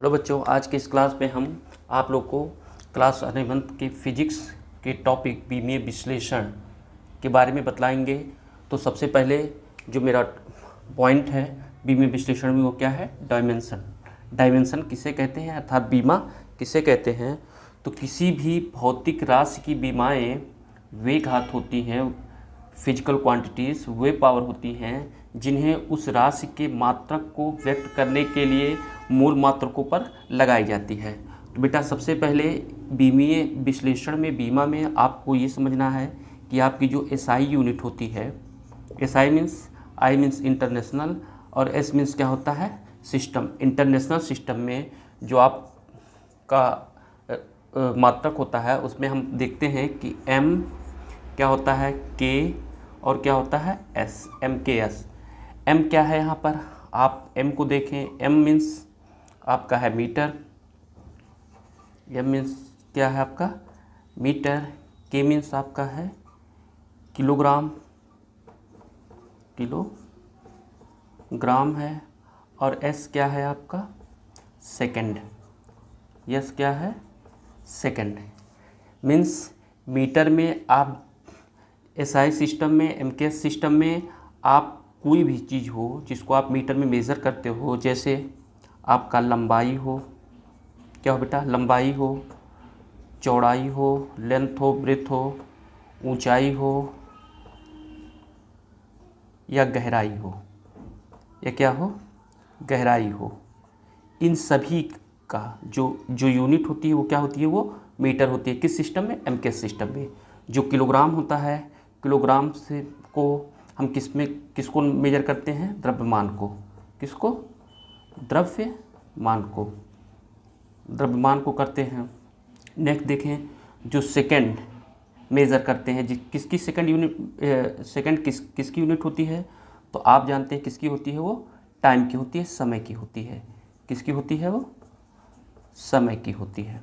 Hello बच्चों, आज के इस क्लास में हम आप लोग को क्लास 11th के फिजिक्स के टॉपिक बीमीय विश्लेषण के बारे में बतलाएंगे। तो सबसे पहले जो मेरा पॉइंट है बीमीय विश्लेषण में वो क्या है? डायमेंशन। डायमेंशन किसे कहते हैं अर्थात बीमा किसे कहते हैं? तो किसी भी भौतिक राशि की बीमाएँ वे घात होती हैं, फिजिकल क्वांटिटीज़ वे पावर होती हैं जिन्हें उस राशि के मात्रक को व्यक्त करने के लिए मूल मात्रकों पर लगाई जाती है। तो बेटा सबसे पहले बीमीय विश्लेषण में बीमा में आपको ये समझना है कि आपकी जो एसआई यूनिट होती है, SI means I means international और एस मीन्स क्या होता है? सिस्टम। इंटरनेशनल सिस्टम में जो आपका मात्रक होता है उसमें हम देखते हैं कि एम क्या होता है, के और क्या होता है, एस, एम के एस। एम क्या है यहाँ पर? आप एम को देखें, एम मीन्स आपका है मीटर, एम मीन्स क्या है आपका? मीटर। के मीन्स आपका है किलोग्राम, किलोग्राम है। और एस क्या है आपका? सेकंड। यस क्या है? सेकंड। मीन्स मीटर में आप एसआई सिस्टम में, एमकेएस सिस्टम में आप कोई भी चीज़ हो जिसको आप मीटर में मेज़र करते हो, जैसे आपका लंबाई हो, क्या हो बेटा? लंबाई हो, चौड़ाई हो, लेंथ हो, ब्रेथ हो, ऊंचाई हो या गहराई हो, या क्या हो? गहराई हो। इन सभी का जो यूनिट होती है वो क्या होती है? वो मीटर होती है। किस सिस्टम में? एमकेएस सिस्टम में। जो किलोग्राम होता है, किलोग्राम से को हम किसको मेजर करते हैं? द्रव्यमान को। किसको? द्रव्यमान को, द्रव्यमान को करते हैं। नेक्स्ट देखें, जो सेकंड मेज़र करते हैं, किसकी सेकंड यूनिट, सेकंड किसकी यूनिट होती है? तो आप जानते हैं किसकी होती है? वो टाइम की होती है, समय की होती है। किसकी होती है? वो समय की होती है,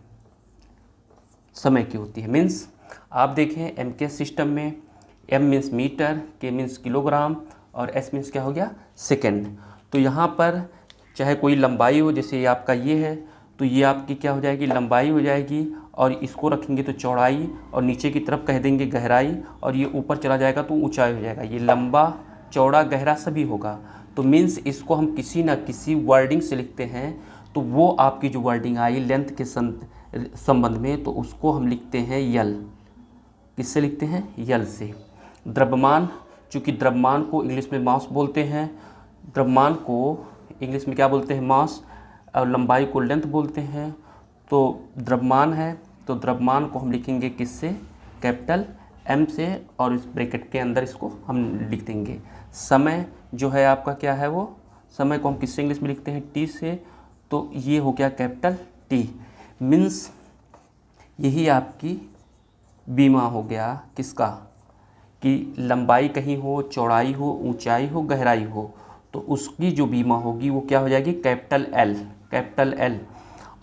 समय की होती है। मीन्स आप देखें एमकेएस सिस्टम में एम मीन्स मीटर, के मीन्स किलोग्राम और एस मीन्स क्या हो गया? सेकंड। तो यहाँ पर चाहे कोई लंबाई हो, जैसे ये आपका ये है, तो ये आपकी क्या हो जाएगी? लंबाई हो जाएगी। और इसको रखेंगे तो चौड़ाई, और नीचे की तरफ कह देंगे गहराई, और ये ऊपर चला जाएगा तो ऊंचाई हो जाएगा। ये लंबा, चौड़ा, गहरा सभी होगा। तो मीन्स इसको हम किसी ना किसी वर्डिंग से लिखते हैं। तो वो आपकी जो वर्डिंग आई लेंथ के संबंध में, तो उसको हम लिखते हैं यल। किससे लिखते हैं? यल से। द्रव्यमान, चूँकि द्रव्यमान को इंग्लिश में मास बोलते हैं, द्रव्यमान को इंग्लिश में क्या बोलते हैं? मास। और लंबाई को लेंथ बोलते हैं। तो द्रव्यमान है, तो द्रव्यमान को हम लिखेंगे किससे? कैपिटल एम से, और इस ब्रैकेट के अंदर इसको हम लिख देंगे। समय जो है आपका क्या है? वो समय को हम किससे इंग्लिश में लिखते हैं? टी से। तो ये हो गया कैपिटल टी। मीन्स यही आपकी बीमा हो गया किसका? कि लंबाई कहीं हो, चौड़ाई हो, ऊंचाई हो, गहराई हो, तो उसकी जो बीमा होगी वो क्या हो जाएगी? Capital L, capital L.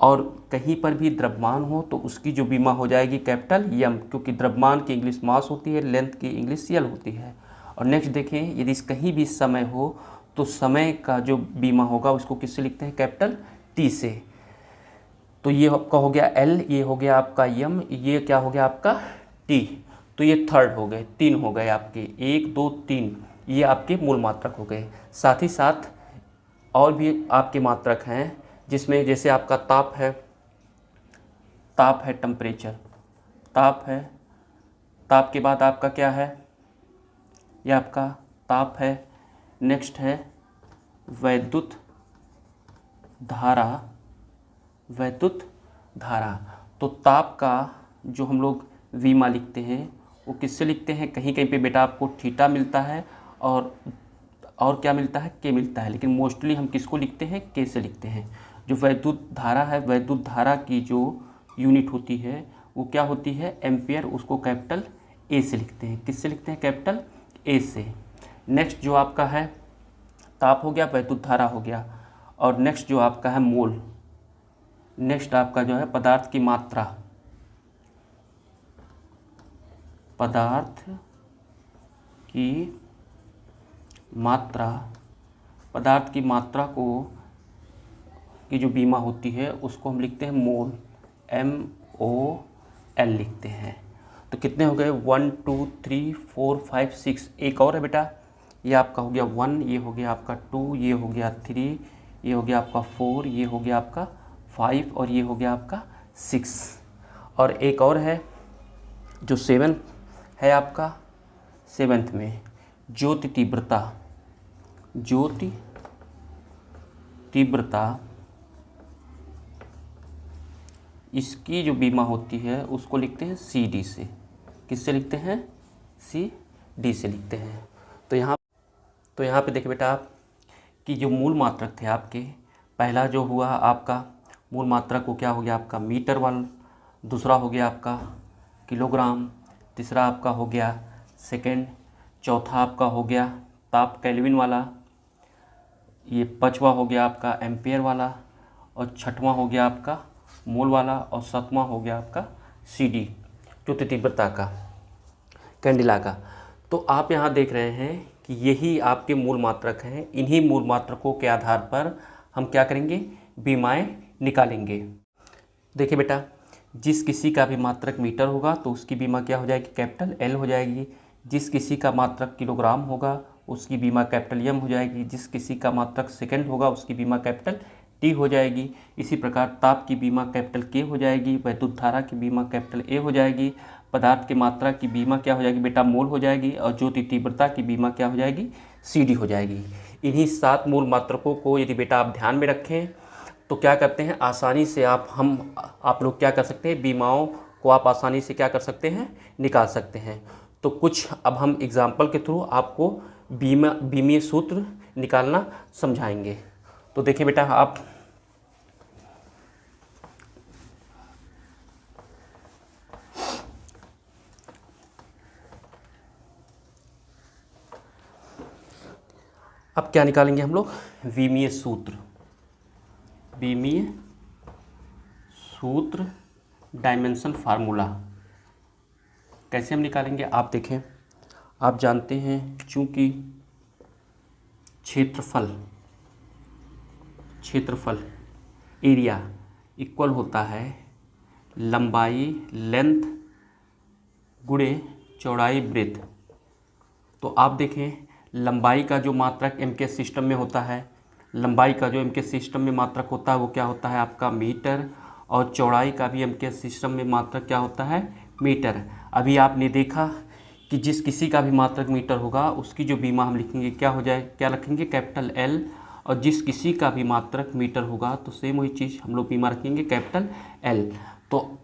और कहीं पर भी द्रव्यमान हो तो उसकी जो बीमा हो जाएगी कैपिटल यम, क्योंकि द्रव्यमान की इंग्लिश मास होती है, लेंथ की इंग्लिश यल होती है। और नेक्स्ट देखें, यदि कहीं भी समय हो तो समय का जो बीमा होगा उसको किससे लिखते हैं? कैपिटल टी से। तो ये आपका हो गया एल, ये हो गया आपका यम, ये क्या हो गया आपका? टी। तो ये थर्ड हो गए, 3 हो गए आपके, 1 2 3, ये आपके मूल मात्रक हो गए। साथ ही साथ और भी आपके मात्रक हैं, जिसमें जैसे आपका ताप है, ताप है, टेम्परेचर, ताप है। ताप के बाद आपका क्या है? यह आपका ताप है। नेक्स्ट है वैद्युत धारा, वैद्युत धारा। तो ताप का जो हम लोग बीमा लिखते हैं वो किससे लिखते हैं? कहीं कहीं पे बेटा आपको थीटा मिलता है, और क्या मिलता है? के मिलता है, लेकिन मोस्टली हम किसको लिखते हैं? के से लिखते हैं। जो वैद्युत धारा है, वैद्युत धारा की जो यूनिट होती है वो क्या होती है? एम्पियर। उसको कैपिटल ए से लिखते हैं। किससे लिखते हैं? कैपिटल ए से। नेक्स्ट जो आपका है ताप हो गया, वैद्युत धारा हो गया, और नेक्स्ट जो आपका है मोल। नेक्स्ट आपका जो है पदार्थ की मात्रा, पदार्थ की मात्रा। पदार्थ की मात्रा को की जो बीमा होती है उसको हम लिखते हैं मोल, MOL लिखते हैं। तो कितने हो गए 1 2 3 4 5 6, एक और है बेटा, ये आपका हो गया 1, ये हो गया आपका 2, ये हो गया 3, ये हो गया आपका 4, ये हो गया आपका 5 और ये हो गया आपका 6। और एक और है जो 7 है आपका, 7th में ज्योति तीव्रता, ज्योति तीव्रता, इसकी जो बीमा होती है उसको लिखते हैं CD से। किससे लिखते हैं? CD से लिखते हैं। तो यहाँ पे देखिए बेटा आप कि जो मूल मात्रक थे आपके, पहला जो हुआ आपका मूल मात्रक को क्या हो गया आपका मीटर वाला, दूसरा हो गया आपका किलोग्राम, तीसरा आपका हो गया सेकेंड, चौथा आपका हो गया ताप केल्विन वाला, ये पांचवा हो गया आपका एम्पियर वाला, और छठवां हो गया आपका मोल वाला, और सातवां हो गया आपका CD ज्योति तीव्रता का, कैंडिला का। तो आप यहाँ देख रहे हैं कि यही आपके मूल मात्रक हैं। इन्हीं मूल मात्रकों के आधार पर हम क्या करेंगे? बीमाएं निकालेंगे। देखिए बेटा, जिस किसी का भी मात्रक मीटर होगा तो उसकी बीमा क्या हो जाएगी? कैपिटल L हो जाएगी। जिस किसी का मात्रक किलोग्राम होगा उसकी बीमा कैपिटल M हो जाएगी। जिस किसी का मात्रक सेकंड होगा उसकी बीमा कैपिटल T हो जाएगी। इसी प्रकार ताप की बीमा कैपिटल K हो जाएगी। वैद्युत धारा की बीमा कैपिटल A हो जाएगी। पदार्थ की मात्रा की बीमा क्या हो जाएगी बेटा? मोल हो जाएगी। और ज्योति तीव्रता की बीमा क्या हो जाएगी? CD हो जाएगी। इन्हीं 7 मूल मात्रकों को यदि बेटा आप ध्यान में रखें तो क्या करते हैं, आसानी से आप लोग क्या कर सकते हैं, बीमाओं को आप आसानी से क्या कर सकते हैं, निकाल सकते हैं। तो कुछ अब हम एग्जाम्पल के थ्रू आपको बीमीय सूत्र निकालना समझाएंगे। तो देखिए बेटा, आप अब क्या निकालेंगे हम लोग? बीमीय सूत्र, बीमीय सूत्र डायमेंशन फार्मूला कैसे हम निकालेंगे? आप देखें, आप जानते हैं चूंकि क्षेत्रफल एरिया इक्वल होता है लंबाई लेंथ गुणे चौड़ाई ब्रेथ। तो आप देखें, लंबाई का जो मात्रक एम के सिस्टम में होता है, लंबाई का जो एम के सिस्टम में मात्रक होता है वो क्या होता है आपका मीटर, और चौड़ाई का भी एम के सिस्टम में मात्रक क्या होता है? मीटर। अभी आपने देखा कि जिस किसी का भी मात्रक मीटर होगा उसकी जो बीमा हम लिखेंगे क्या हो जाए, क्या रखेंगे? Capital L। और जिस किसी का भी मात्रक मीटर होगा तो सेम वही चीज़ हम लोग बीमा रखेंगे कैपिटल L। तो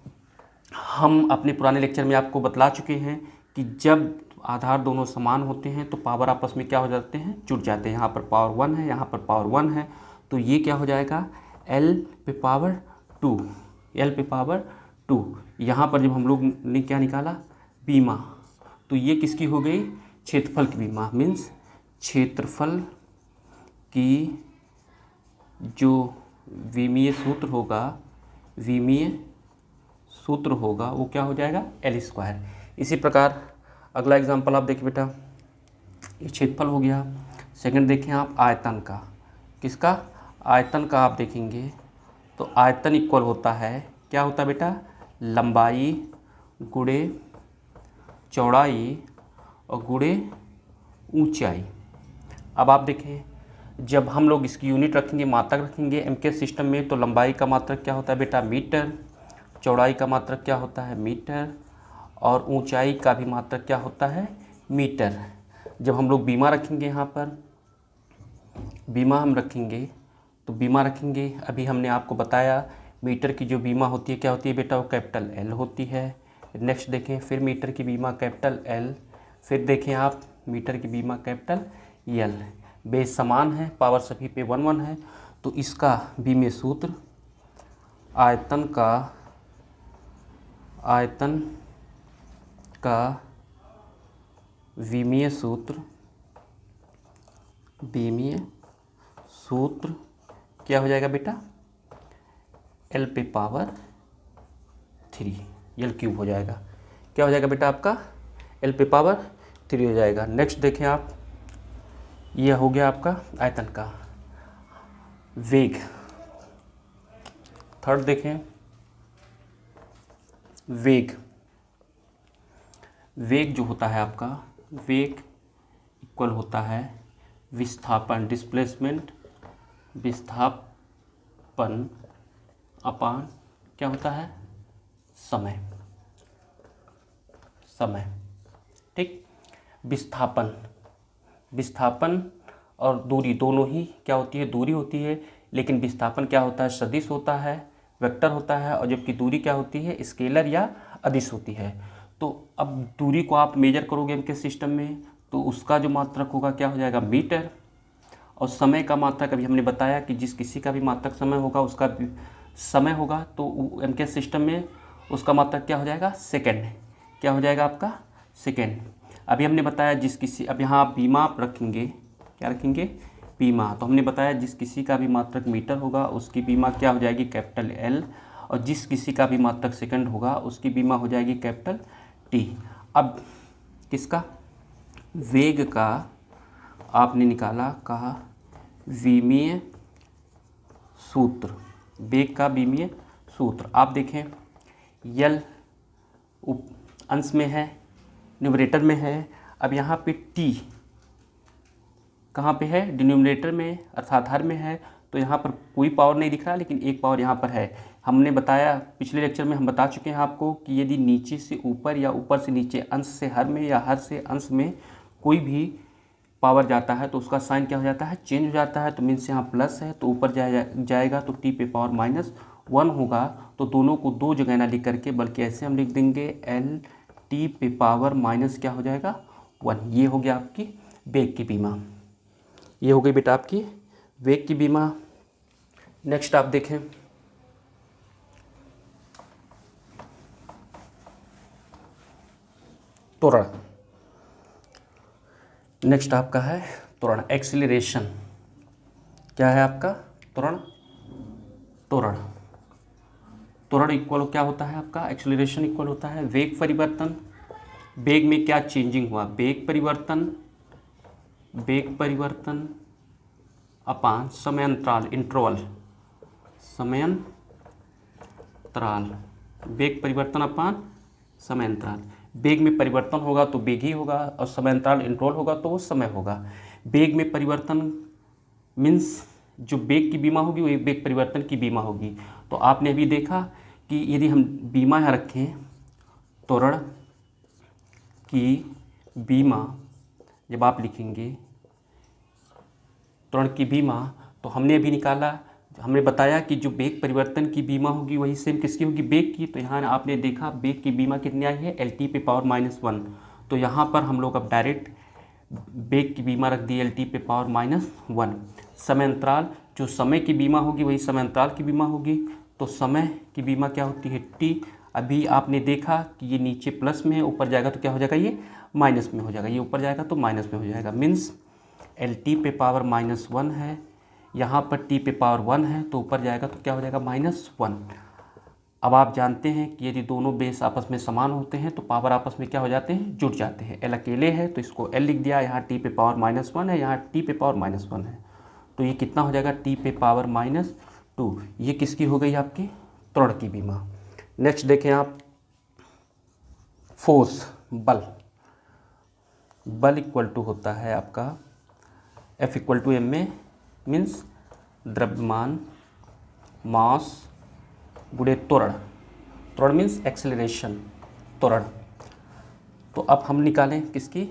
हम अपने पुराने लेक्चर में आपको बतला चुके हैं कि जब आधार दोनों समान होते हैं तो पावर आपस में क्या हो जाते हैं? जुड़ जाते हैं। यहाँ पर पावर 1 है, यहाँ पर पावर 1 है, तो ये क्या हो जाएगा? L पे पावर 2, L पे पावर 2। यहाँ पर जब हम लोग ने क्या निकाला? बीमा, तो ये किसकी हो गई? क्षेत्रफल की बीमा। मीन्स क्षेत्रफल की जो विमीय सूत्र होगा वो क्या हो जाएगा? L²। इसी प्रकार अगला एग्जांपल आप देखिए बेटा, ये क्षेत्रफल हो गया। सेकंड देखें आप आयतन का। किसका? आयतन का आप देखेंगे तो आयतन इक्वल होता है, क्या होता है बेटा? लंबाई गुणे चौड़ाई और गुणे ऊंचाई। अब आप देखें, जब हम लोग इसकी यूनिट रखेंगे, मात्रक रखेंगे एम के सिस्टम में, तो लंबाई का मात्रक क्या होता है बेटा? मीटर। चौड़ाई का मात्रक क्या होता है? मीटर। और ऊंचाई का भी मात्रक क्या होता है? मीटर। जब हम लोग बीमा रखेंगे, यहाँ पर बीमा हम रखेंगे, तो बीमा रखेंगे, अभी हमने आपको बताया मीटर की जो बीमा होती है क्या होती है बेटा? वो कैपिटल L होती है। नेक्स्ट देखें, फिर मीटर की बीमा कैपिटल L, फिर देखें आप मीटर की बीमा कैपिटल L। बेस समान है, पावर सभी पे 1 1 है, तो इसका बीमीय सूत्र आयतन का विमीय सूत्र क्या हो जाएगा बेटा? L पे पावर 3, L³ हो जाएगा। क्या हो जाएगा बेटा आपका? L पे पावर 3 हो जाएगा। नेक्स्ट देखें आप, यह हो गया आपका आयतन का। वेग, थर्ड देखें, वेग। वेग जो होता है आपका, वेग इक्वल होता है विस्थापन, डिस्प्लेसमेंट, विस्थापन अपान क्या होता है, समय। समय, ठीक। विस्थापन, विस्थापन और दूरी दोनों ही क्या होती है, दूरी होती है, लेकिन विस्थापन क्या होता है, सदिश होता है, वेक्टर होता है, और जबकि दूरी क्या होती है, स्केलर या अदिश होती है। तो अब दूरी को आप मेजर करोगे इनके सिस्टम में, तो उसका जो मात्रक होगा क्या हो जाएगा, मीटर। और समय का मात्रक अभी हमने बताया कि जिस किसी का भी मात्रक समय होगा उसका समय होगा, तो इनके सिस्टम में उसका मात्रक क्या हो जाएगा, सेकेंड। क्या हो जाएगा आपका, सेकेंड। अभी हमने बताया जिस किसी, अब यहाँ आप बीमा आप रखेंगे, क्या रखेंगे, बीमा। तो हमने बताया जिस किसी का भी मात्रक मीटर होगा उसकी बीमा क्या हो जाएगी, कैपिटल एल, और जिस किसी का भी मात्रक सेकंड होगा उसकी बीमा हो जाएगी कैपिटल टी। अब किसका, वेग का आपने निकाला, कहा विमीय सूत्र, वेग का विमीय सूत्र। आप देखें यल अंश में है, न्यूमरेटर में है। अब यहाँ पे टी कहाँ पे है, डिनोमिनेटर में अर्थात हर में है, तो यहाँ पर कोई पावर नहीं दिख रहा, लेकिन एक पावर यहाँ पर है। हमने बताया पिछले लेक्चर में, हम बता चुके हैं आपको कि यदि नीचे से ऊपर या ऊपर से नीचे, अंश से हर में या हर से अंश में कोई भी पावर जाता है तो उसका साइन क्या हो जाता है, चेंज हो जाता है। तो मीन्स यहाँ प्लस है तो ऊपर जाएगा तो टी पे पावर -1 होगा। तो दोनों को दो जगह ना लिख करके बल्कि ऐसे हम लिख देंगे एल टी पे पावर माइनस क्या हो जाएगा 1। ये हो गया आपकी वेग की बीमा, ये हो गई बेटा आपकी वेग की बीमा। नेक्स्ट आप देखें, त्वरण। नेक्स्ट आपका है त्वरण, एक्सीलरेशन। क्या है आपका, त्वरण। त्वरण, त्वरण इक्वल क्या होता है आपका, एक्सीलरेशन इक्वल होता है वेग परिवर्तन। वेग में क्या चेंजिंग हुआ, वेग परिवर्तन, वेग परिवर्तन अपान समयांतराल, इंटरवल, समयांतराल, वेग परिवर्तन अपान समयांतराल। वेग में परिवर्तन होगा तो वेग ही होगा, और समयांतराल इंटरवल होगा तो वो समय होगा। वेग में परिवर्तन मीन्स जो वेग की बीमा होगी वो एक वेग परिवर्तन की बीमा होगी। तो आपने अभी देखा कि यदि हम बीमा यहाँ रखें, त्वरण की बीमा जब आप लिखेंगे, त्वरण की बीमा, तो हमने अभी निकाला, हमने बताया कि जो वेग परिवर्तन की बीमा होगी वही सेम किसकी होगी, वेग की। तो यहाँ आपने देखा वेग की बीमा कितनी आई है, एल टी पे पावर -1। तो यहाँ पर हम लोग अब डायरेक्ट वेग की बीमा रख दी एल टी पे पावर -1। समय अंतराल, जो समय की बीमा होगी वही समय अंतराल की बीमा होगी। तो समय की बीमा क्या होती है, टी। अभी आपने देखा कि ये नीचे प्लस में है, ऊपर जाएगा तो क्या हो जाएगा, ये माइनस में हो जाएगा, ये ऊपर जाएगा तो माइनस में हो जाएगा। मीन्स एल टी पे पावर -1 है, यहाँ पर टी पे पावर 1 है, तो ऊपर जाएगा तो क्या हो जाएगा, -1। अब आप जानते हैं कि यदि दोनों बेस आपस में समान होते हैं तो पावर आपस में क्या हो जाते हैं, जुड़ जाते हैं। एल अकेले है तो इसको एल लिख दिया, यहाँ टी पे पावर -1 है, यहाँ टी पे पावर -1 है, तो ये कितना हो जाएगा, टी पे पावर -2। ये किसकी हो गई, आपकी त्वरण की बीमा। नेक्स्ट देखें आप, फोर्स, बल। बल इक्वल टू होता है आपका F इक्वल टू एम में, मीन्स द्रव्यमान, मास गुणे त्वरण। त्वरण मीन्स एक्सेलरेशन, त्वरण। तो अब हम निकालें किसकी,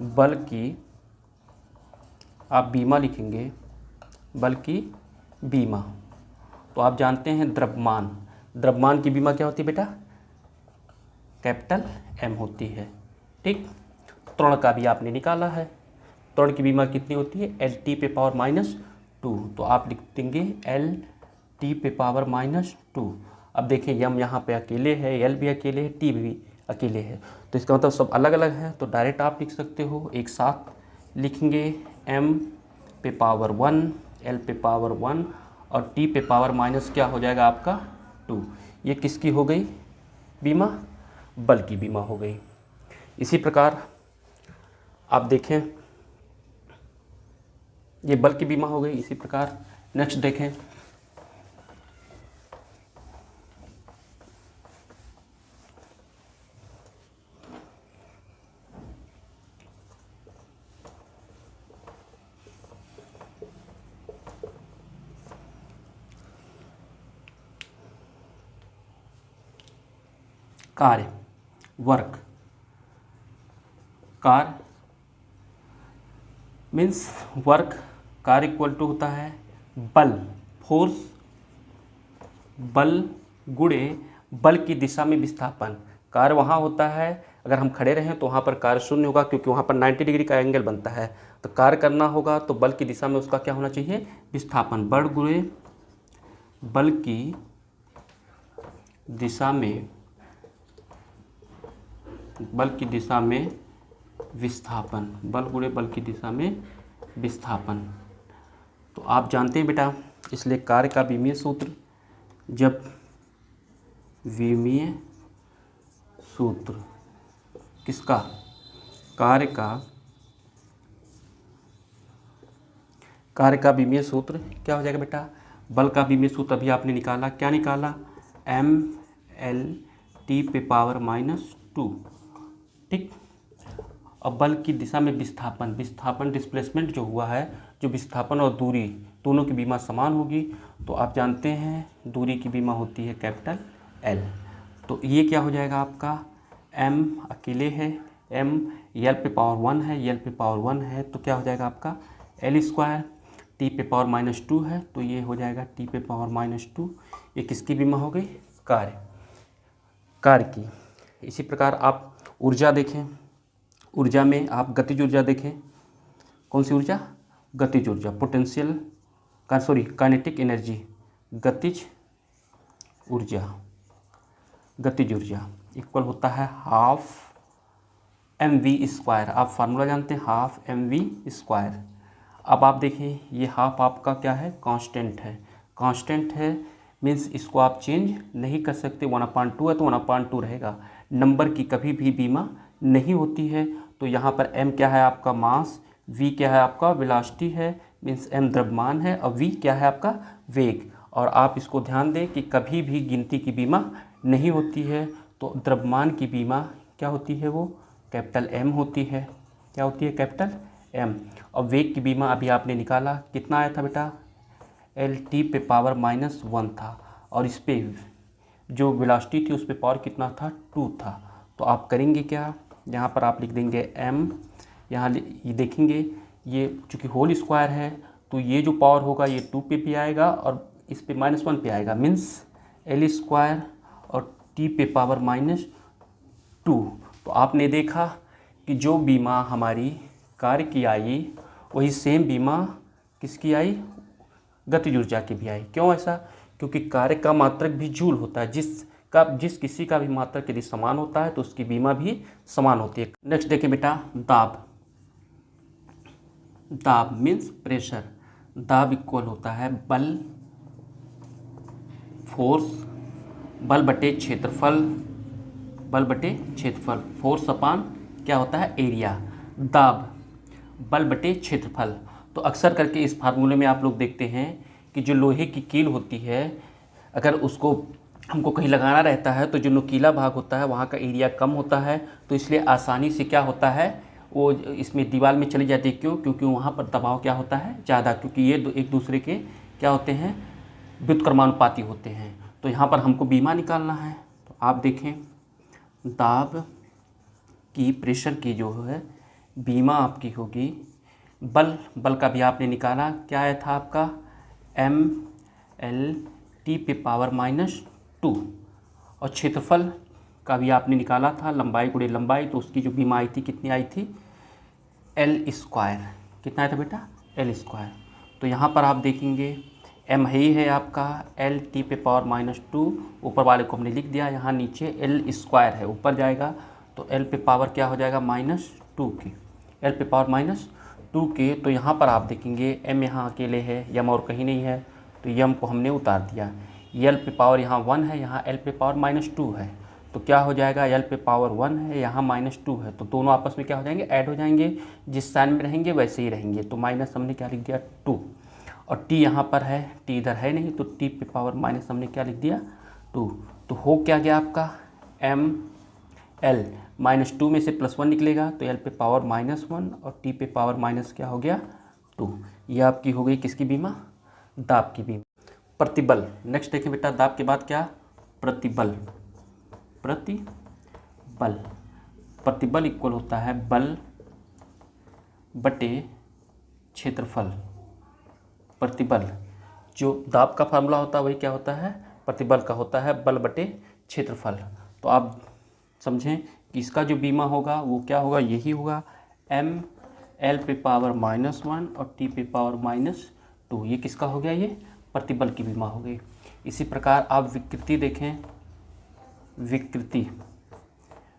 बल की। आप बीमा लिखेंगे, बल की बीमा। तो आप जानते हैं द्रव्यमान, द्रव्यमान की बीमा क्या होती है बेटा, कैपिटल M होती है, ठीक। त्वरण का भी आपने निकाला है, त्वरण की बीमा कितनी होती है, एल टी पे पावर -2। तो आप लिख देंगे एल टी पे पावर -2। अब देखें यम यहाँ पे अकेले है, एल भी अकेले है, टी भी अकेले है, तो इसका मतलब सब अलग अलग है। तो डायरेक्ट आप लिख सकते हो, एक साथ लिखेंगे एम पे पावर 1, एल पे पावर 1 और टी पे पावर माइनस क्या हो जाएगा आपका 2। ये किसकी हो गई बीमा, बल की बीमा हो गई। इसी प्रकार आप देखें ये बल की बीमा हो गई। इसी प्रकार नेक्स्ट देखें, कार्य, वर्क, कार्य मीन्स वर्क, कार्य इक्वल टू होता है बल, फोर्स, बल गुणे बल की दिशा में विस्थापन। कार्य वहाँ होता है, अगर हम खड़े रहें तो वहाँ पर कार्य शून्य होगा क्योंकि वहाँ पर 90 डिग्री का एंगल बनता है। तो कार्य करना होगा तो बल की दिशा में उसका क्या होना चाहिए, विस्थापन। बल गुणे बल की दिशा में, बल की दिशा में विस्थापन, बल गुणे बल की दिशा में विस्थापन। तो आप जानते हैं बेटा, इसलिए कार्य का विमीय सूत्र, जब विमीय सूत्र किसका, कार्य का विमीय सूत्र क्या हो जाएगा बेटा, बल का विमीय सूत्र अभी आपने निकाला, क्या निकाला, mL/T⁻²। ठीक। अब बल की दिशा में विस्थापन, विस्थापन डिस्प्लेसमेंट जो हुआ है, जो विस्थापन और दूरी दोनों की विमा समान होगी, तो आप जानते हैं दूरी की विमा होती है कैपिटल L। तो ये क्या हो जाएगा आपका, m अकेले है, m L⁻1 है, L⁻1 है, तो क्या हो जाएगा आपका L², T⁻², है, तो ये हो जाएगा T⁻²। ये किसकी विमा हो गई, कार्य की। इसी प्रकार आप ऊर्जा देखें, ऊर्जा में आप गतिज ऊर्जा देखें, कौन सी ऊर्जा, गतिज ऊर्जा, पोटेंशियल काइनेटिक एनर्जी, गतिज ऊर्जा, गतिज ऊर्जा इक्वल होता है 12mv²। आप फार्मूला जानते हैं, 12mv²। अब आप देखिए ये हाफ आपका क्या है, कांस्टेंट है, कांस्टेंट है मीन्स इसको आप चेंज नहीं कर सकते, 1/2 है तो 1/2 रहेगा। नंबर की कभी भी बीमा नहीं होती है। तो यहाँ पर m क्या है आपका मास, v क्या है आपका वेलोसिटी है, मीन्स m द्रव्यमान है, और v क्या है आपका वेग। और आप इसको ध्यान दें कि कभी भी गिनती की बीमा नहीं होती है। तो द्रव्यमान की बीमा क्या होती है, वो कैपिटल M होती है। क्या होती है, कैपिटल M। और वेग की बीमा अभी आपने निकाला, कितना आया था बेटा, L⁻⁻1 था, और इस पे जो वेलोसिटी थी उस पे पावर कितना था, 2 था। तो आप करेंगे क्या, यहाँ पर आप लिख देंगे m, यहाँ ये देखेंगे ये चूँकि होल स्क्वायर है तो ये जो पावर होगा ये 2 पे भी आएगा और इस पे -1 पे आएगा, मीन्स L² और T⁻²। तो आपने देखा कि जो बीमा हमारी कार्य की आई वही सेम बीमा किसकी आई, गतिज ऊर्जा की भी आई। क्यों ऐसा, क्योंकि कार्य का मात्रक भी जूल होता है, जिस किसी का भी मात्रक यदि समान होता है तो उसकी बीमा भी समान होती है। नेक्स्ट देखिए बेटा, दाब, दाब मीन्स प्रेशर। दाब इक्वल होता है बल, फोर्स, बल बटे क्षेत्रफल, बल बटे क्षेत्रफल, फोर्स अपान क्या होता है, एरिया। दाब बल बटे क्षेत्रफल। तो अक्सर करके इस फार्मूले में आप लोग देखते हैं कि जो लोहे की कील होती है, अगर उसको हमको कहीं लगाना रहता है तो जो नुकीला भाग होता है वहाँ का एरिया कम होता है, तो इसलिए आसानी से क्या होता है वो इसमें दीवार में चली जाती है। क्यों, क्योंकि वहाँ पर दबाव क्या होता है, ज़्यादा, क्योंकि ये एक दूसरे के क्या होते हैं, व्युत्क्रमानुपाती होते हैं। तो यहाँ पर हमको बीमा निकालना है। तो आप देखें दाब की, प्रेशर की जो है बीमा आपकी होगी, बल का भी आपने निकाला, क्या आया था आपका mL⁻²। और क्षेत्रफल का भी आपने निकाला था, लंबाई गुणे लंबाई, तो उसकी जो बीमा आई थी कितनी आई थी, L²। कितना आया था बेटा, L²। तो यहाँ पर आप देखेंगे m ही है आपका L⁻², ऊपर वाले को हमने लिख दिया, यहाँ नीचे L² है, ऊपर जाएगा तो L पे पावर क्या हो जाएगा, -2 की, L⁻²। तो यहाँ पर आप देखेंगे m यहाँ अकेले है, m और कहीं नहीं है, तो m को हमने उतार दिया। L पे पावर यहाँ 1 है, यहाँ L पे पावर -2 है, तो क्या हो जाएगा, L पे पावर 1 है, यहाँ -2 है, तो दोनों आपस में क्या हो जाएंगे, ऐड हो जाएंगे, जिस साइन में रहेंगे वैसे ही रहेंगे। तो माइनस हमने क्या लिख दिया, 2, और t यहाँ पर है, t इधर है नहीं, तो t पे पावर माइनस हमने क्या लिख दिया, 2। तो हो क्या गया आपका mL, -2 में से +1 निकलेगा तो L पे पावर -1 और t पे पावर माइनस क्या हो गया, 2। ये आपकी हो गई किसकी बीमा, दाब की बीमा। प्रतिबल, नेक्स्ट देखिए बेटा, दाब के बाद क्या, प्रतिबल। प्रतिबल बल, प्रतिबल इक्वल होता है बल बटे क्षेत्रफल। प्रतिबल जो दाब का फार्मूला होता है वही क्या होता है, प्रतिबल का होता है बल बटे क्षेत्रफल। तो आप समझें कि इसका जो बीमा होगा वो क्या होगा, यही होगा m l पे पावर -1 और t पे पावर -2। ये किसका हो गया, ये प्रतिबल की बीमा हो गई। इसी प्रकार आप विकृति देखें,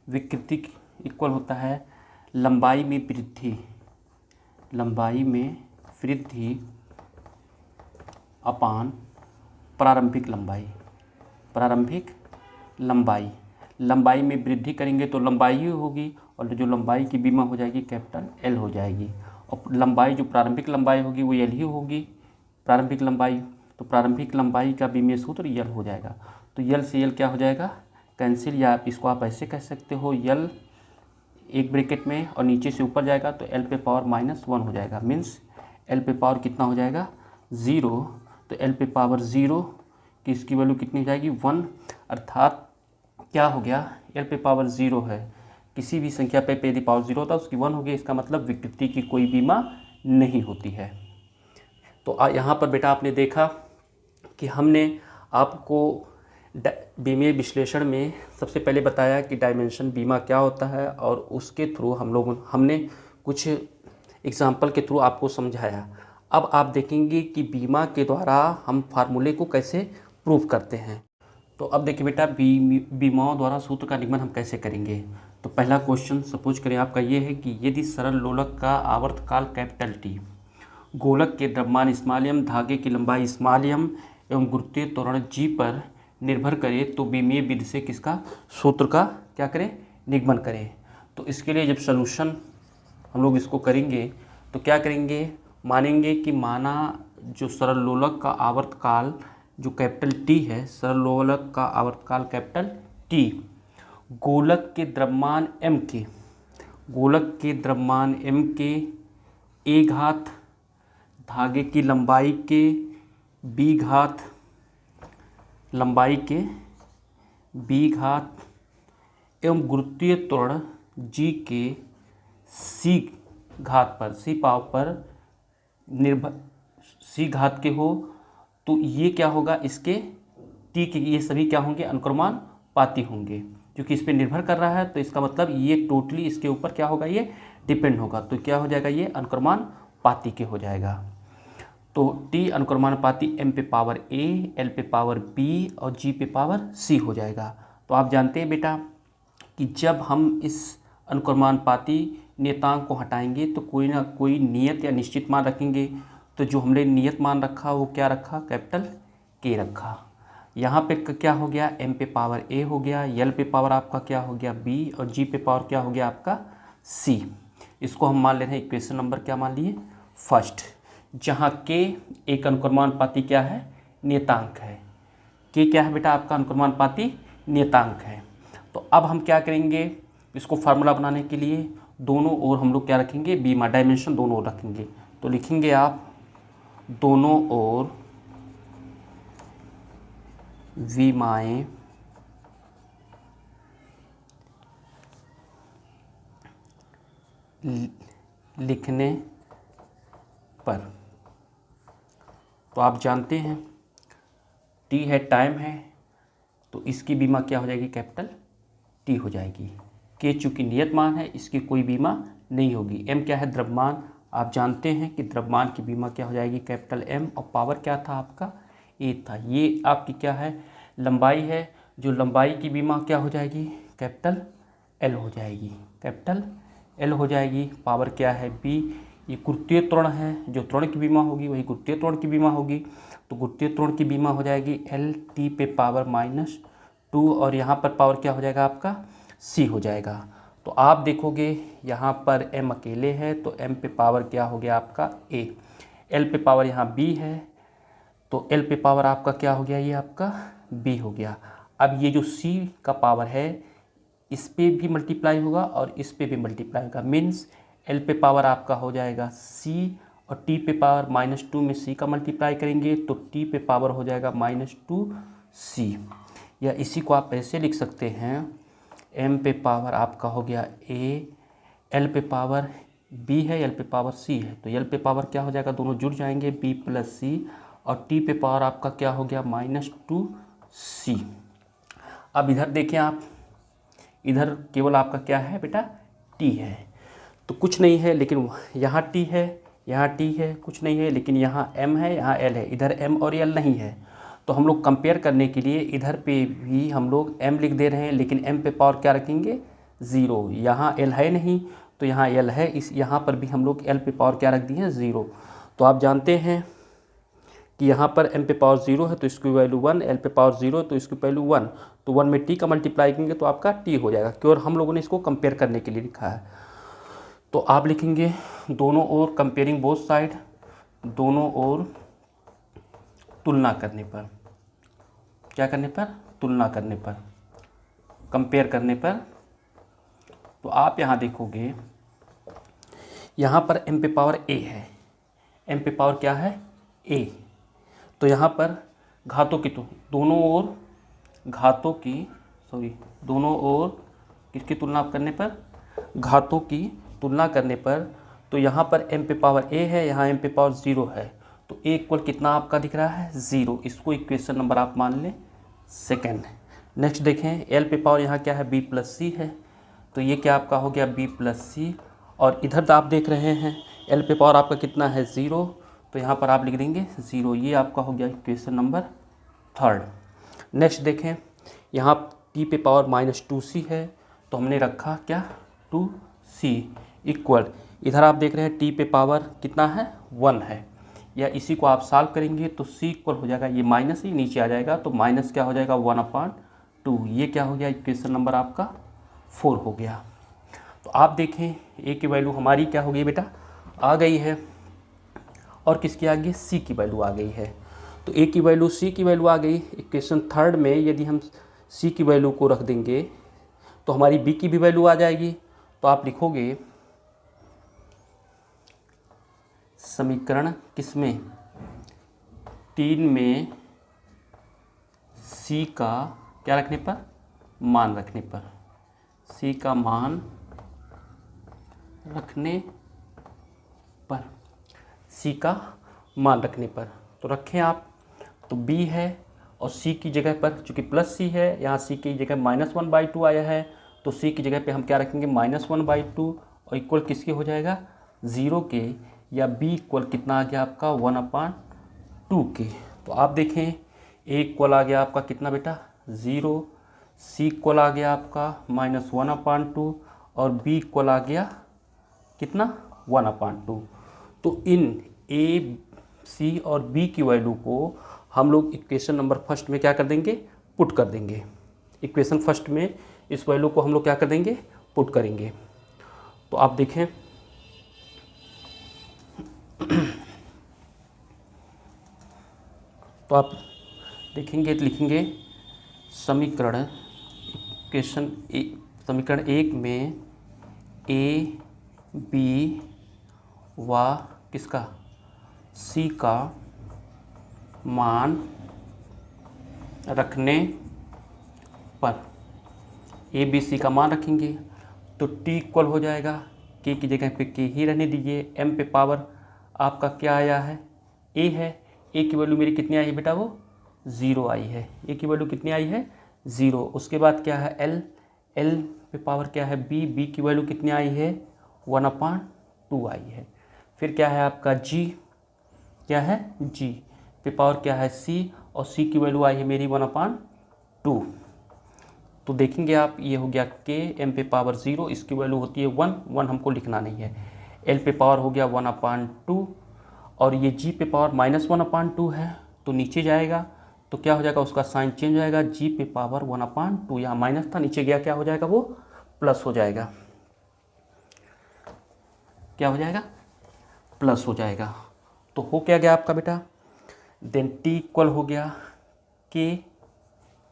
विकृति इक्वल होता है लंबाई में वृद्धि अपान प्रारंभिक लंबाई। लंबाई में वृद्धि करेंगे तो लंबाई ही होगी, और जो लंबाई की बीमा हो जाएगी कैपिटल L हो जाएगी, और लंबाई जो प्रारंभिक लंबाई होगी वो L ही होगी, प्रारंभिक लंबाई। तो प्रारंभिक लंबाई का बीमीय सूत्र L हो जाएगा। तो L से L क्या हो जाएगा, कैंसिल, या इसको आप ऐसे कह सकते हो L एक ब्रैकेट में और नीचे से ऊपर जाएगा तो L पे पावर -1 हो जाएगा। मीन्स L पे पावर कितना हो जाएगा, 0। तो L पे पावर 0 की इसकी वैल्यू कितनी हो जाएगी, 1। अर्थात क्या हो गया, L पे पावर 0 है, किसी भी संख्या पे यदि पावर 0 होता है उसकी 1 होगी। इसका मतलब विकृति की कोई बीमा नहीं होती है। तो यहाँ पर बेटा आपने देखा कि हमने आपको बीमीय विश्लेषण में सबसे पहले बताया कि डायमेंशन बीमा क्या होता है, और उसके थ्रू हमने कुछ एग्जाम्पल के थ्रू आपको समझाया। अब आप देखेंगे कि बीमा के द्वारा हम फार्मूले को कैसे प्रूव करते हैं। तो अब देखिए बेटा, बीमाओं द्वारा सूत्र का निगमन हम कैसे करेंगे। तो पहला क्वेश्चन सपोज करें आपका ये है कि यदि सरल लोलक का आवर्तकाल कैपिटल T, गोलक के द्रव्यमान स्मॉल, धागे की लंबाई स्मॉल एवं गुरुत्वीय त्वरण G पर निर्भर करे तो बीमीय विधि से किसका सूत्र का क्या करें, निगमन करें। तो इसके लिए जब सॉल्यूशन हम लोग इसको करेंगे तो क्या करेंगे, मानेंगे कि माना जो सरल लोलक का आवर्तकाल जो कैपिटल T है, सरल लोलक का आवर्तकाल कैपिटल T, गोलक के द्रव्यमान m के a घात, धागे की लंबाई के b घात एवं गुरुत्वीय त्वरण G के c घात के हो, तो ये क्या होगा, इसके T के ये सभी क्या होंगे, अनुक्रमानुपाती होंगे। क्योंकि इस पर निर्भर कर रहा है तो इसका मतलब ये टोटली इसके ऊपर क्या होगा, ये डिपेंड होगा। तो क्या हो जाएगा, ये अनुक्रमानुपाती के हो जाएगा। तो T अनुक्रमानुपाती m पे पावर A, L पे पावर B और G पे पावर C हो जाएगा। तो आप जानते हैं बेटा कि जब हम इस अनुक्रमानुपाती नियतांक को हटाएंगे तो कोई ना कोई नियत या निश्चित मान रखेंगे। तो जो हमने नियत मान रखा वो क्या रखा, कैपिटल K रखा। यहाँ पे क्या हो गया, m पे पावर A हो गया, L पे पावर आपका क्या हो गया B, और G पे पावर क्या हो गया आपका C। इसको हम मान ले रहे हैं इक्वेशन नंबर क्या मान लिए, फर्स्ट, जहाँ K एक अनुक्रमानुपाती क्या है, नियतांक है। K क्या है बेटा, आपका अनुक्रमानुपाती नियतांक है। तो अब हम क्या करेंगे, इसको फार्मूला बनाने के लिए दोनों ओर हम लोग क्या रखेंगे, बीमा डायमेंशन दोनों ओर रखेंगे। तो लिखेंगे आप दोनों ओर विमाएं लिखने पर। तो आप जानते हैं T है, टाइम है, तो इसकी बीमा क्या हो जाएगी, कैपिटल T हो जाएगी। K चूँकि नियत मान है, इसकी कोई बीमा नहीं होगी। M क्या है, द्रव्यमान, आप जानते हैं कि द्रव्यमान की बीमा क्या हो जाएगी, कैपिटल M, और पावर क्या था आपका, A था। ये आपकी क्या है, लंबाई है, जो लंबाई की बीमा क्या हो जाएगी, कैपिटल L हो जाएगी, कैपिटल L हो जाएगी। पावर क्या है, B, ये गुरुत्वीय त्वरण है, जो त्वरण की बीमा होगी वही गुरुत्वीय त्वरण की बीमा होगी। तो गुरुत्वीय त्वरण की बीमा हो जाएगी L T पे पावर -2, और यहाँ पर पावर क्या हो जाएगा आपका C हो जाएगा। तो आप देखोगे यहाँ पर M अकेले है तो M पे पावर क्या हो गया आपका A, L पे पावर यहाँ B है तो L पे पावर आपका क्या हो गया, ये आपका B हो गया। अब ये जो C का पावर है इस पे भी मल्टीप्लाई होगा और इस पे भी मल्टीप्लाई होगा। मीन्स L पे पावर आपका हो जाएगा C और T पे पावर -2 में C का मल्टीप्लाई करेंगे तो T पे पावर हो जाएगा -2C। या इसी को आप ऐसे लिख सकते हैं m पे पावर आपका हो गया a, l पे पावर b है, l पे पावर c है, तो l पे पावर क्या हो जाएगा, दोनों जुड़ जाएंगे b प्लस c, और t पे पावर आपका क्या हो गया -2c। अब इधर देखें आप, इधर केवल आपका क्या है बेटा, t है, तो कुछ नहीं है, लेकिन यहाँ t है, यहाँ t है, कुछ नहीं है, लेकिन यहाँ m है, यहाँ l है, इधर m और l नहीं है। तो हम लोग कंपेयर करने के लिए इधर पे भी हम लोग m लिख दे रहे हैं, लेकिन m पे पावर क्या रखेंगे 0, यहाँ l है नहीं तो यहाँ l है, इस यहाँ पर भी हम लोग l पे पावर क्या रख दिए हैं 0। तो आप जानते हैं कि यहाँ पर m पे पावर 0 है तो इसकी वैल्यू 1, l पे पावर 0 तो इसकी वैल्यू 1, तो 1 में t का मल्टीप्लाई करेंगे तो आपका t हो जाएगा, क्यों, हम लोगों ने इसको कंपेयर करने के लिए लिखा है। तो आप लिखेंगे दोनों ओर कंपेयरिंग बोथ साइड, दोनों ओर तुलना करने पर, क्या करने पर, तुलना करने पर, कंपेयर करने पर। तो आप यहाँ देखोगे यहाँ पर m पे पावर a है, m पे पावर क्या है a, तो यहाँ पर घातों की, तो दोनों ओर घातों की, दोनों ओर किसकी तुलना करने पर, घातों की तुलना करने पर, तो यहाँ पर m पे पावर a है, यहाँ m पे पावर 0 है, तो a इक्वल कितना आपका दिख रहा है 0, इसको इक्वेशन नंबर आप मान लें सेकेंड। नेक्स्ट देखें l पे पावर यहाँ क्या है b प्लस c है, तो ये क्या आपका हो गया b प्लस c, और इधर तो आप देख रहे हैं l पे पावर आपका कितना है 0, तो यहाँ पर आप लिख देंगे 0, ये आपका हो गया इक्वेशन नंबर थर्ड। नेक्स्ट देखें यहाँ t पे पावर -2c है, तो हमने रखा क्या 2c इक्वल, इधर आप देख रहे हैं t पे पावर कितना है 1 है, या इसी को आप सॉल्व करेंगे तो c इक्वल हो जाएगा, ये माइनस ही नीचे आ जाएगा, तो माइनस क्या हो जाएगा 1/2, ये क्या हो गया इक्वेशन नंबर आपका 4 हो गया। तो आप देखें a की वैल्यू हमारी क्या हो गई बेटा, आ गई है, और किसकी आ गई, c की वैल्यू आ गई है। तो a की वैल्यू, c की वैल्यू आ गई, इक्वेशन थर्ड में यदि हम c की वैल्यू को रख देंगे तो हमारी b की भी वैल्यू आ जाएगी। तो आप लिखोगे समीकरण किसमें, 3 में c का क्या रखने पर, मान रखने पर, c का मान रखने पर, c का मान रखने पर, तो रखें आप, तो b है और c की जगह पर चूँकि प्लस c है, यहाँ c की जगह -1/2 आया है, तो c की जगह पे हम क्या रखेंगे -1/2, और इक्वल किसके हो जाएगा 0 के, या b इक्वल कितना आ गया आपका 1/2 के। तो आप देखें a इक्वल आ गया आपका कितना बेटा 0, c इक्वल आ गया आपका -1/2, और b इक्वल आ गया कितना 1/2। तो इन a, c और b की वैल्यू को हम लोग इक्वेशन नंबर फर्स्ट में क्या कर देंगे, पुट कर देंगे, इक्वेशन फर्स्ट में इस वैल्यू को हम लोग क्या कर देंगे, पुट करेंगे। तो आप देखें तो आप देखेंगे तो लिखेंगे समीकरण इक्वेशन समीकरण 1 में a, b व किसका c का मान रखने पर, a b c का मान रखेंगे तो t इक्वल हो जाएगा, k की जगह पे k ही रहने दीजिए, m पे पावर आपका क्या आया है a है, a की वैल्यू मेरी कितनी आई है बेटा, वो 0 आई है, a की वैल्यू कितनी आई है 0। उसके बाद क्या है l, l पे पावर क्या है b, b की वैल्यू कितनी आई है 1/2 आई है। फिर क्या है आपका g, क्या है g पे पावर क्या है c, और c की वैल्यू आई है मेरी 1/2। तो देखेंगे आप ये हो गया k, m पे पावर 0, इसकी वैल्यू होती है 1 हमको लिखना नहीं है, l पे पावर हो गया 1/2, और ये g पे पावर -1/2 है तो नीचे जाएगा, तो क्या हो जाएगा उसका साइन चेंज हो जाएगा, g पे पावर 1/2, यहाँ माइनस था नीचे गया क्या हो जाएगा वो प्लस हो जाएगा, क्या हो जाएगा प्लस हो जाएगा। तो हो क्या गया आपका बेटा, देन t इक्वल हो गया k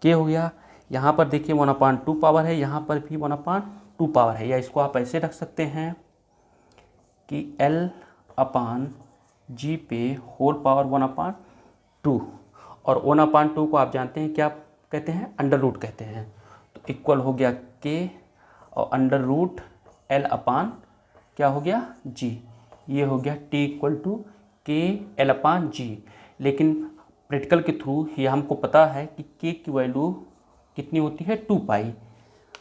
हो गया, यहाँ पर देखिए 1/2 पावर है, यहाँ पर भी 1/2 पावर है, या इसको आप ऐसे रख सकते हैं कि L/G पे होल पावर 1/2, और 1/2 को आप जानते हैं क्या कहते हैं, अंडर रूट कहते हैं। तो इक्वल हो गया के और अंडर रूट एल अपान क्या हो गया जी, ये हो गया टी इक्वल टू के एल अपान जी। लेकिन प्रैक्टिकल के थ्रू ये हमको पता है कि के की वैल्यू कितनी होती है 2 पाई।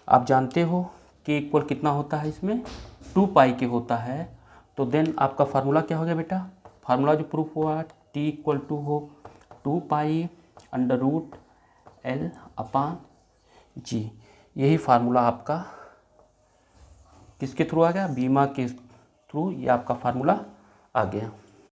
आप जानते हो के इक्वल कितना होता है, इसमें 2 पाई के होता है। तो देन आपका फार्मूला क्या हो गया बेटा, फार्मूला जो प्रूफ हुआ टी इक्वल टू हो 2 पाई अंडर रूट एल अपान जी। यही फार्मूला आपका किसके थ्रू आ गया, बीमा के थ्रू ये आपका फार्मूला आ गया।